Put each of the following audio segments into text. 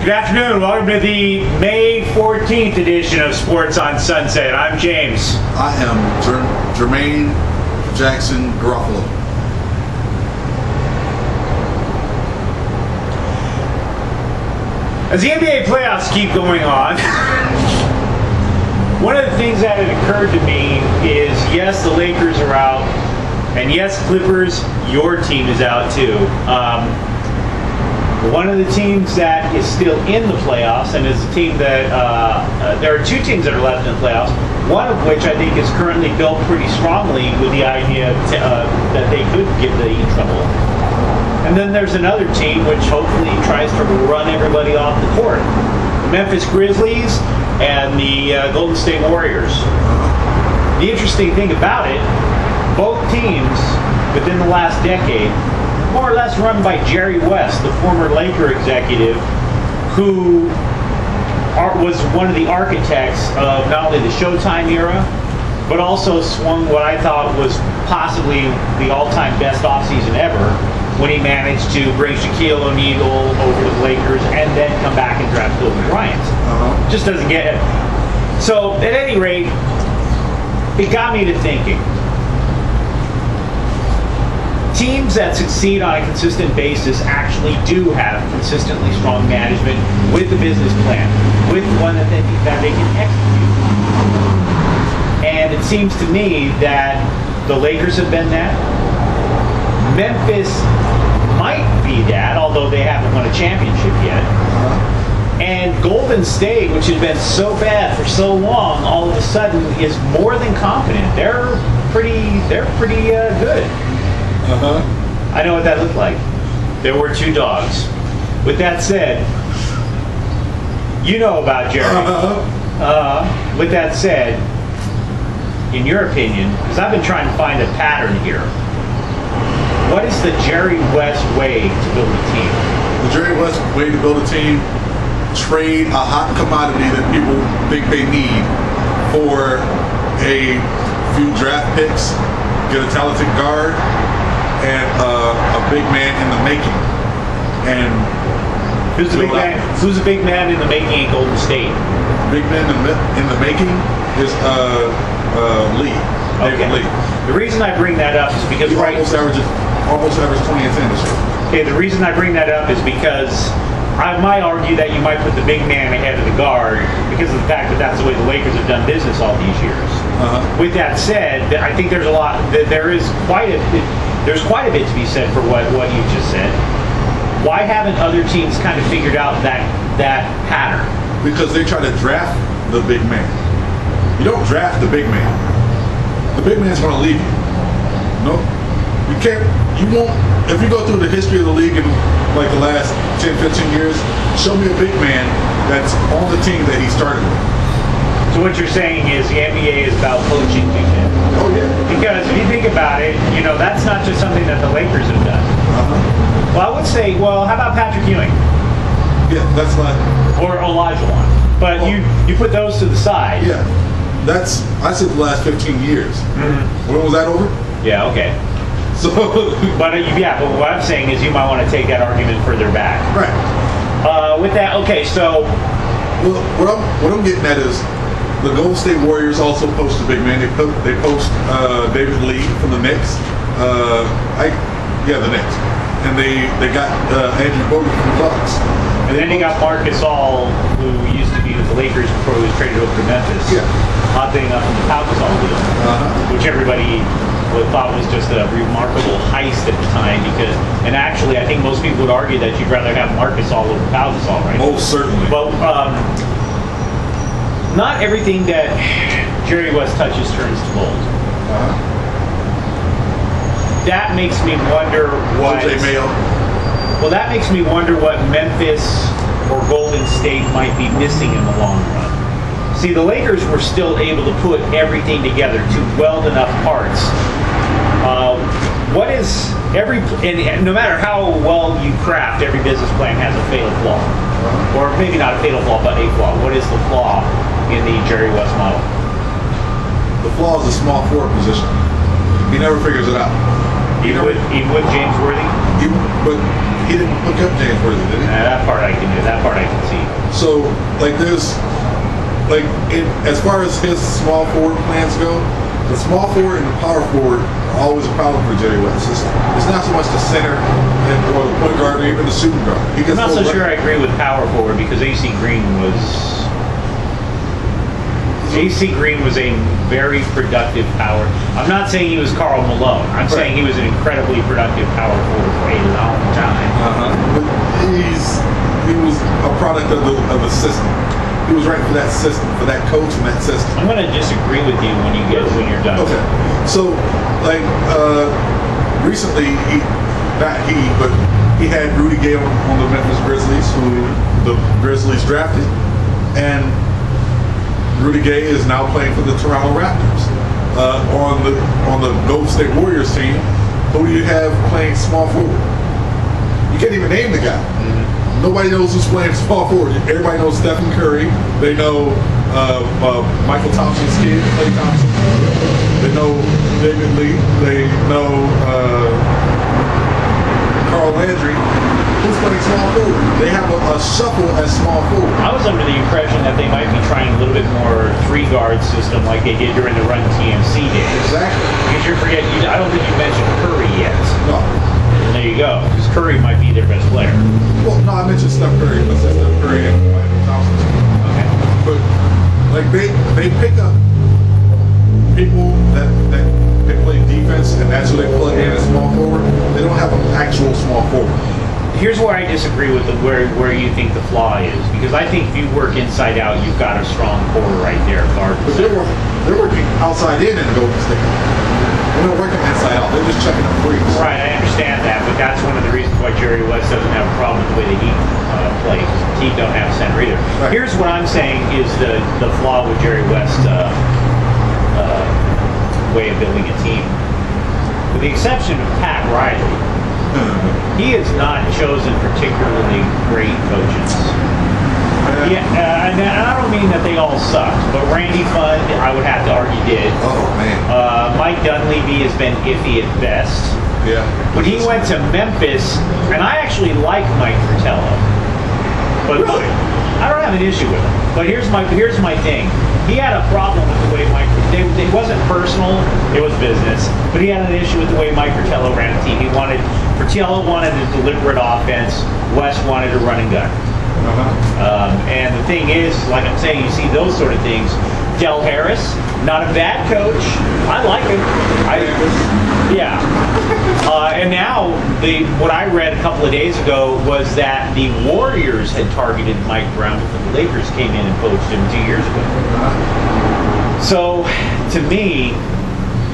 Good afternoon. Welcome to the May 14th edition of Sports on Sunset. I'm James. I am Jermaine Jackson Garofalo. As the NBA playoffs keep going on, one of the things that had occurred to me is, yes, the Lakers are out, and yes, Clippers, your team is out too. One of the teams that is still in the playoffs, and is a team that, there are two teams that are left in the playoffs, one of which I think is currently built pretty strongly with the idea that they could give the Heat trouble. And then there's another team which hopefully tries to run everybody off the court. The Memphis Grizzlies and the Golden State Warriors. The interesting thing about it, both teams within the last decade more or less run by Jerry West, the former Laker executive, who was one of the architects of not only the Showtime era, but also swung what I thought was possibly the all-time best offseason ever, when he managed to bring Shaquille O'Neal over to the Lakers and then come back and draft Kobe Bryant. Just doesn't get it. So, at any rate, it got me to thinking. Teams that succeed on a consistent basis actually do have consistently strong management with a business plan, with one that they can execute. And it seems to me that the Lakers have been that. Memphis might be that, although they haven't won a championship yet. And Golden State, which has been so bad for so long, all of a sudden is more than competent. They're pretty good. I know what that looked like. There were two dogs. With that said, you know about Jerry. With that said, in your opinion, because I've been trying to find a pattern here, what is the Jerry West way to build a team? The Jerry West way to build a team: trade a hot commodity that people think they need for a few draft picks, get a talented guard, and a big man in the making. And who's the big man? Who's the big man in the making in Golden State? Big man in the making is Lee. David Lee. The reason I bring that up is because he almost averaged 20 and 10 this year. Okay, the reason I bring that up is because I might argue that you might put the big man ahead of the guard because of the fact that that's the way the Lakers have done business all these years. With that said, I think there's quite a bit to be said for what you just said. Why haven't other teams kind of figured out that pattern? Because they try to draft the big man. You don't draft the big man. The big man's going to leave you. No, you can't. You won't. If you go through the history of the league in like the last 10, 15 years, show me a big man that's on the team that he started with. So what you're saying is the NBA is about poaching big men. Oh yeah. Because if you think about it, that's not just something that the Lakers have done. Well, I would say, how about Patrick Ewing? Yeah, that's like. Or Olajuwon. But you put those to the side. Yeah. I said the last 15 years. When was that over? Yeah, okay. So, but what I'm saying is you might want to take that argument further back. Right. With that, okay, so. Well, what I'm getting at is the Golden State Warriors also post a big man. They post David Lee from the Knicks. The Knicks. And they got Andrew Bogut from the Bucks. And then they got Marc Gasol, who used to be with the Lakers before he was traded over to Memphis. Yeah. Oddly enough, in the Pau Gasol deal, which everybody thought was just a remarkable heist at the time. And actually, I think most people would argue that you'd rather have Marc Gasol over Pau Gasol, right? Most certainly. But not everything that Jerry West touches turns to gold. That makes me wonder what. Well, that makes me wonder what Memphis or Golden State might be missing in the long run. See, the Lakers were still able to put everything together to weld enough parts. And no matter how well you craft, every business plan has a fatal flaw. Or maybe not a fatal flaw, but a flaw. What is the flaw in the Jerry West model? The flaw is a small forward position. He never figures it out. Even with James Worthy? But he didn't hook up James Worthy, did he? That part I can do. That part I can see. So, like, as far as his small forward plans go, the small forward and the power forward are always a problem for Jerry West. It's not so much the center or the point guard or even the shooting guard. I'm not so sure I agree with power forward because AC Green was a very productive power. I'm not saying he was Karl Malone. I'm saying he was an incredibly productive power forward for a long time. But he was a product of the system. He was right for that system, for that coach and that system. I'm going to disagree with you when you're done. Okay. So, like, recently, he had Rudy Gay on the Memphis Grizzlies, who the Grizzlies drafted, and Rudy Gay is now playing for the Toronto Raptors. On the Golden State Warriors team, who do you have playing small forward? You can't even name the guy. Nobody knows who's playing small forward. Everybody knows Stephen Curry. They know Michael Thompson's kid, Klay Thompson. They know David Lee. They know Carl Landry. Who's playing small forward? They have a shuffle as small forward. I was under the impression that they might be trying a little bit more three-guard system like they did during the Run TMC days. Exactly. Because you're forgetting, I don't think you mentioned Curry yet. No. And there you go. Because Curry might be their best player. Well, no, I mentioned Steph Curry. I said Steph Curry and Michael Thompson. Okay. But like they pick up people that they play defense and that's who they plug in as small forward. They don't have an actual small forward. Here's where I disagree with where you think the flaw is, because I think if you work inside out, you've got a strong core right there, guard. But they're working outside in the Golden State. They're not working inside out. They're just checking up threes. Right, I understand that, but that's one of the reasons why Jerry West doesn't have a problem with the way the Heat play. The Heat don't have center either. Right. Here's what I'm saying is the flaw with Jerry West's way of building a team. With the exception of Pat Riley, he has not chosen particularly great coaches. Yeah, and I don't mean that they all sucked, but Randy Fund, I would have to argue, did. Oh, man. Mike Dunleavy has been iffy at best. Yeah. When he went to Memphis, and I actually like Mike Fratello, but really? I don't have an issue with him. But here's my thing. He had a problem with the way Mike. It wasn't personal; it was business. But he had an issue with the way Mike Fratello ran the team. Fratello wanted a deliberate offense. West wanted to run and gun. And the thing is, like I'm saying, you see those sort of things. Del Harris, not a bad coach. I like him. Yeah. And now, what I read a couple of days ago was that the Warriors had targeted Mike Brown before the Lakers came in and poached him 2 years ago. So, to me,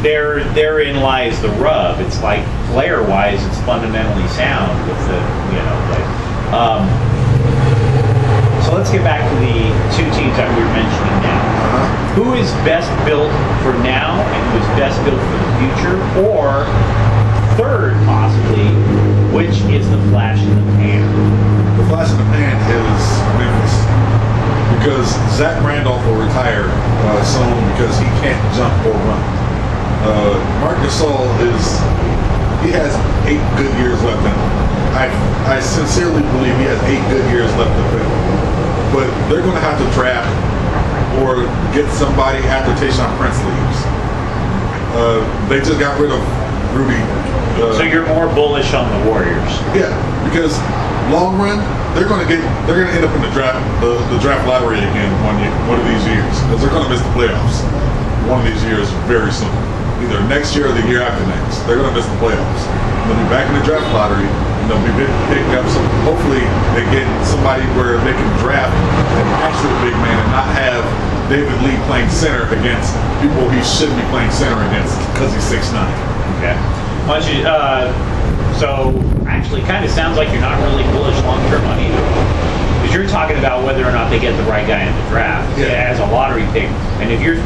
therein lies the rub. It's like player-wise, it's fundamentally sound with the, so let's get back to the two teams that we were mentioning now. Who is best built for now and who is best built for the future? Or third, possibly, which is the flash in the pan? The flash in the pan is Memphis. Because Zach Randolph will retire soon because he can't jump or run. Marc Gasol he has 8 good years left in him. I sincerely believe he has 8 good years left in him. But they're going to have to draft or get somebody after Tayshaun Prince leaves. They just got rid of Rudy. So you're more bullish on the Warriors? Yeah, because long run they're going to end up in the draft lottery again one of these years because they're going to miss the playoffs one of these years very soon. Either next year or the year after next. They're going to miss the playoffs. They'll be back in the draft lottery. And they'll be picking up some. Hopefully, they get somebody where they can draft an actual big man and not have David Lee playing center against people he shouldn't be playing center against because he's 6'9". Okay. Why don't you, so actually, kind of sounds like you're not really bullish long-term on either. Because you're talking about whether or not they get the right guy in the draft as a lottery pick. And if you've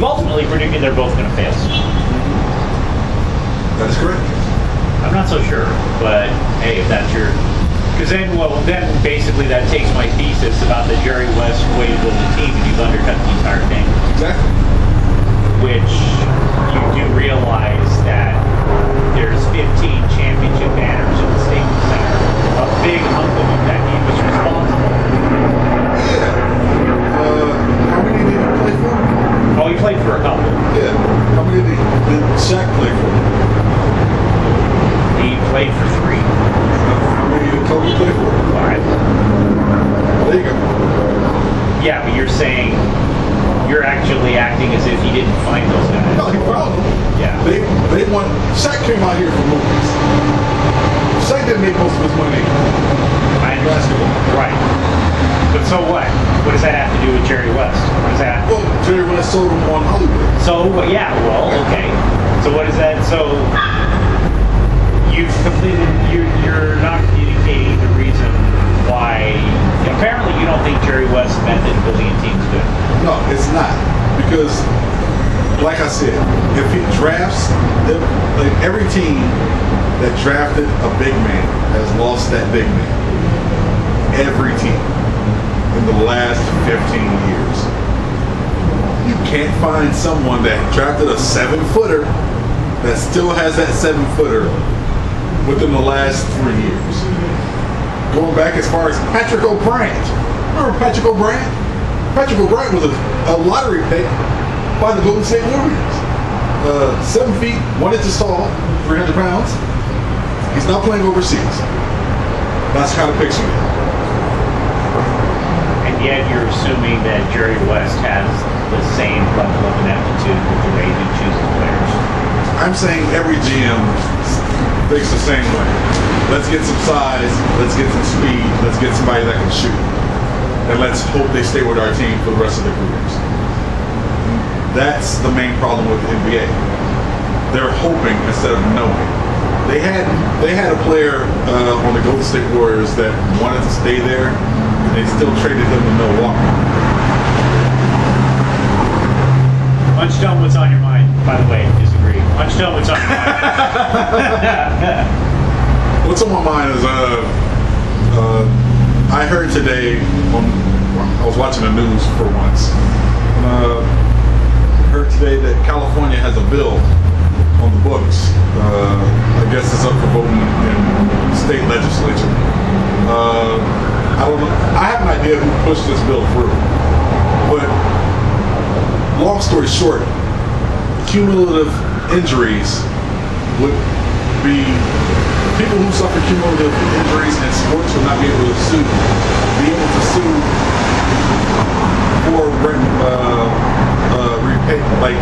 ultimately predicted they're both going to fail. That is correct. I'm not so sure, but hey, if that's your... Because then basically that takes my thesis about the Jerry West way to build a team and you've undercut the entire thing. Exactly. Which you do realize that there's 15 championship banners in the Staples Center. A big hunk of them that he was responsible for. But so what? What does that have to do with Jerry West? What does that? Well, Jerry West sold him on Hollywood. So yeah, well, okay. So what is that? So you've completed. You're not communicating the reason why. Apparently, you don't think Jerry West's method of building a team is good. No, it's not, because, like I said, if he drafts, like every team that drafted a big man has lost that big man. Every team in the last 15 years. You can't find someone that drafted a 7-footer that still has that 7-footer within the last 3 years. Going back as far as Patrick O'Brien. Remember Patrick O'Brien? Patrick O'Brien was a lottery pick by the Golden State Warriors. 7 feet, 1 inch tall, 300 pounds. He's not playing overseas. That's the kind of picks you get. And yet you're assuming that Jerry West has the same level of ineptitude with the way he chooses players. I'm saying every GM thinks the same way. Let's get some size, let's get some speed, let's get somebody that can shoot. And let's hope they stay with our team for the rest of their careers. That's the main problem with the NBA. They're hoping instead of knowing. They had a player on the Golden State Warriors that wanted to stay there, and they still traded him to Milwaukee. Munch, tell me what's on your mind. By the way, disagree. Munch, tell me what's on your mind. What's on my mind is I heard today I was watching the news for once. Heard today that California has a bill on the books. I guess it's up for voting in the state legislature. I don't know. I have an idea who pushed this bill through, but long story short, cumulative injuries would be people who suffer cumulative injuries in sports will not be able to sue for repay,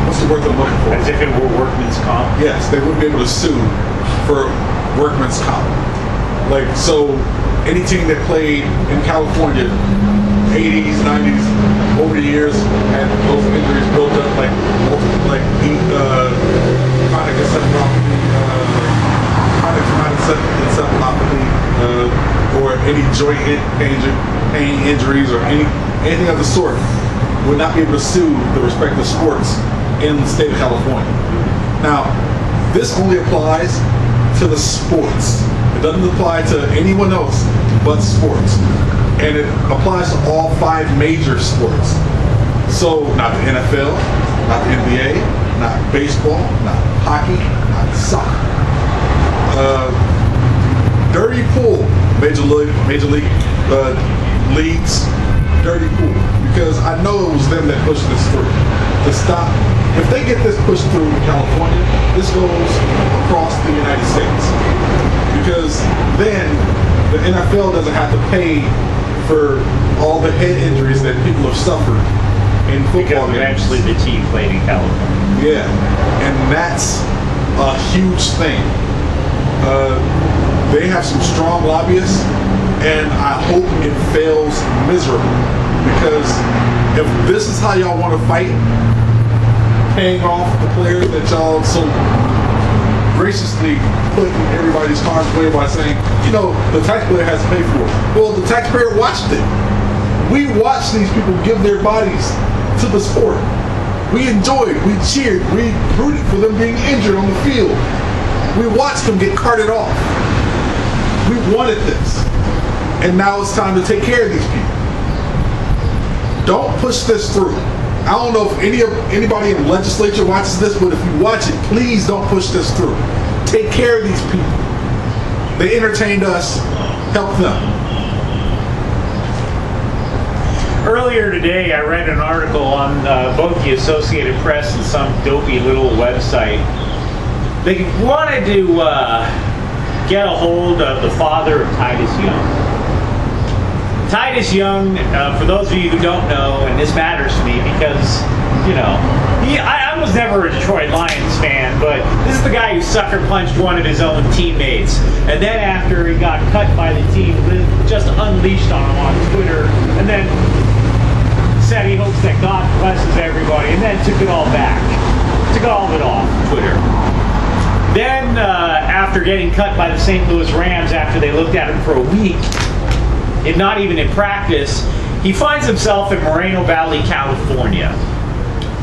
what's the word I'm looking for? As if it were workman's comp? Yes, they wouldn't be able to sue for workman's comp. Like, so any team that played in California 80s, 90s, over the years had those injuries built up, like chronic encephalopathy, or any joint pain injuries, or anything of the sort, would not be able to sue the respective sports in the state of California. Now, this only applies to the sports. It doesn't apply to anyone else but sports. And it applies to all 5 major sports. So, not the NFL, not the NBA, not baseball, not hockey, not soccer. Dirty pool, major league leagues, dirty pool. Because I know it was them that pushed this through. To stop, if they get this pushed through in California, this goes across the United States. Because then the NFL doesn't have to pay for all the head injuries that people have suffered in football games. Because eventually the team played in California. Yeah, and that's a huge thing. They have some strong lobbyists, and I hope it fails miserably. Because if this is how y'all want to fight, paying off the players that y'all so graciously put in everybody's harm's way by saying, the taxpayer has to pay for it. Well, the taxpayer watched it. We watched these people give their bodies to the sport. We enjoyed, we cheered, we rooted for them being injured on the field. We watched them get carted off. We wanted this. And now it's time to take care of these people. Don't push this through. I don't know if anybody in the legislature watches this, but if you watch it, please don't push this through. Take care of these people. They entertained us. Help them. Earlier today, I read an article on both the Associated Press and some dopey little website. They wanted to get a hold of the father of Titus Young. Titus Young, for those of you who don't know, and this matters to me because, you know, I was never a Detroit Lions fan, but this is the guy who sucker punched one of his own teammates. And then after he got cut by the team, just unleashed on him on Twitter, and then said he hopes that God blesses everybody, and then took it all back. Took all of it off Twitter. Then, after getting cut by the St. Louis Rams after they looked at him for a week, if not even in practice, he finds himself in Moreno Valley, California,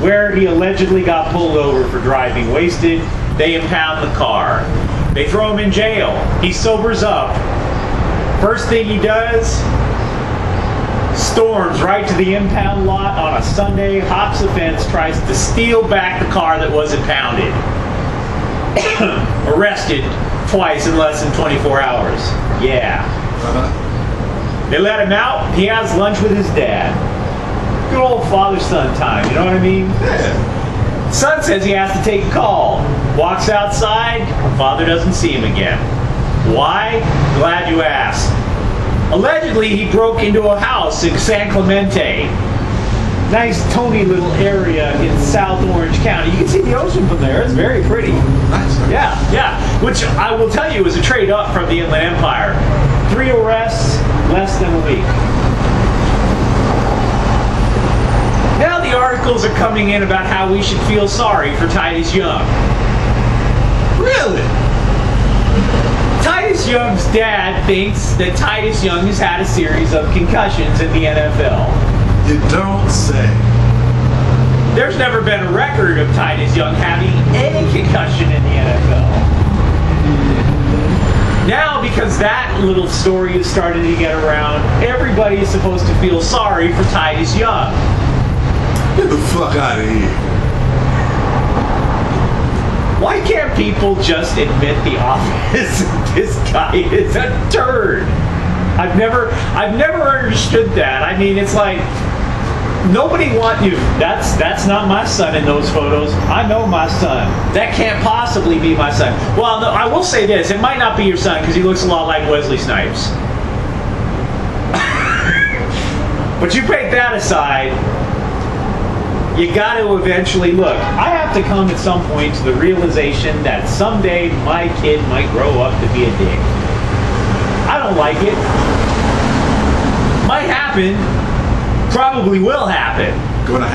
where he allegedly got pulled over for driving wasted. They impound the car. They throw him in jail. He sobers up. First thing he does, storms right to the impound lot on a Sunday, hops the fence, tries to steal back the car that was impounded. Arrested twice in less than 24 hours. Yeah. They let him out. He has lunch with his dad. Good old father-son time, you know what I mean? Yeah. Son says he has to take a call. Walks outside. Father doesn't see him again. Why? Glad you asked. Allegedly, he broke into a house in San Clemente. Nice, Tony little area in South Orange County. You can see the ocean from there. It's very pretty. Nice. Yeah, yeah. Which I will tell you is a trade up from the Inland Empire. 3 arrests, less than a week. Now the articles are coming in about how we should feel sorry for Titus Young. Really? Titus Young's dad thinks that Titus Young has had a series of concussions in the NFL. You don't say. There's never been a record of Titus Young having any concussion in the NFL. Now, because that little story is starting to get around, everybody is supposed to feel sorry for Titus Young. Get the fuck out of here. Why can't people just admit the obvious? This guy is a turd. I've never understood that. I mean, it's like nobody wants you. That's not my son in those photos. I know my son. That can't possibly be my son. Well, no, I will say this: it might not be your son because he looks a lot like Wesley Snipes. But you take that aside. You got to eventually look. I have to come at some point to the realization that someday my kid might grow up to be a dick. I don't like it. Might happen. Probably will happen. Gonna happen.